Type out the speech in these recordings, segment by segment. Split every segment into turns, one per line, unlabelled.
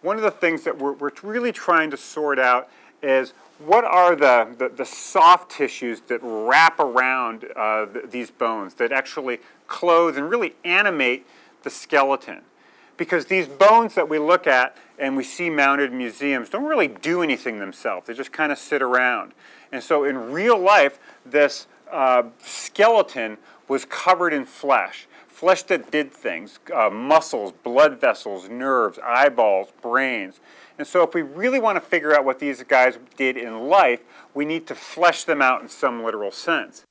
one of the things that we're really trying to sort out is what are the soft tissues that wrap around these bones, that actually clothe and really animate the skeleton. Because these bones that we look at and we see mounted in museums don't really do anything themselves. They just kind of sit around. And so in real life, this skeleton was covered in flesh. Flesh that did things, muscles, blood vessels, nerves, eyeballs, brains. And so if we really want to figure out what these guys did in life, we need to flesh them out in some literal sense.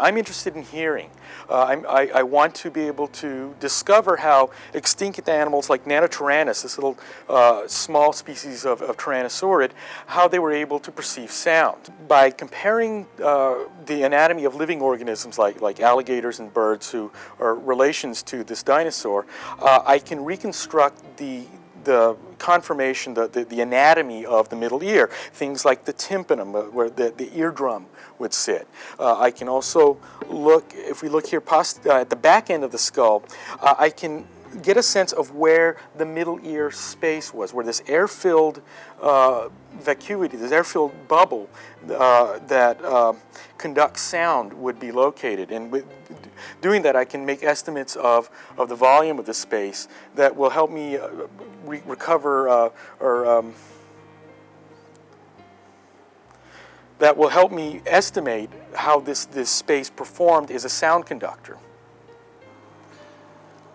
I'm interested in hearing. I want to be able to discover how extinct animals like Nanotyrannus, this little small species of Tyrannosaurid, how they were able to perceive sound. By comparing the anatomy of living organisms like alligators and birds who are relations to this dinosaur, I can reconstruct the conformation, the anatomy of the middle ear, things like the tympanum, where the eardrum would sit. I can also look, if we look here at the back end of the skull, I can get a sense of where the middle ear space was, where this air-filled vacuity, this air-filled bubble that conducts sound would be located. And with doing that, I can make estimates of the volume of the space that will help me recover that will help me estimate how this space performed as a sound conductor.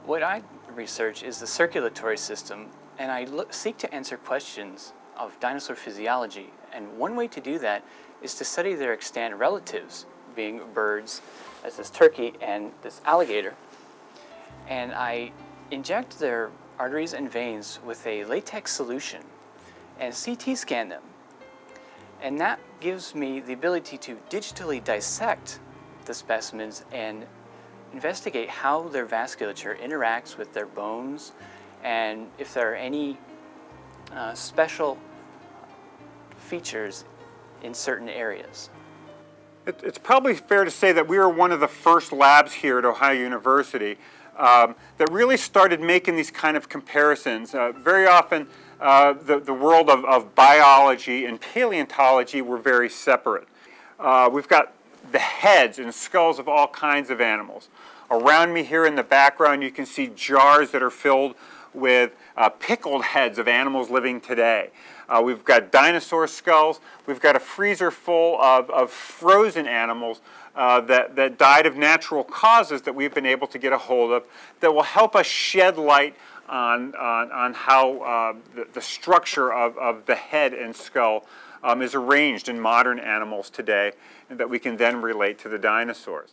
What I research is the circulatory system, and I seek to answer questions of dinosaur physiology. And one way to do that is to study their extant relatives, being birds, as this turkey and this alligator. And I inject their arteries and veins with a latex solution and CT scan them. And that gives me the ability to digitally dissect the specimens and investigate how their vasculature interacts with their bones and if there are any special features in certain areas.
It's probably fair to say that we were one of the first labs here at Ohio University that really started making these kind of comparisons. Very often the world of biology and paleontology were very separate. We've got the heads and skulls of all kinds of animals. Around me here in the background you can see jars that are filled with pickled heads of animals living today. We've got dinosaur skulls. We've got a freezer full of frozen animals that died of natural causes that we've been able to get a hold of that will help us shed light on how the structure of the head and skull is arranged in modern animals today, and that we can then relate to the dinosaurs.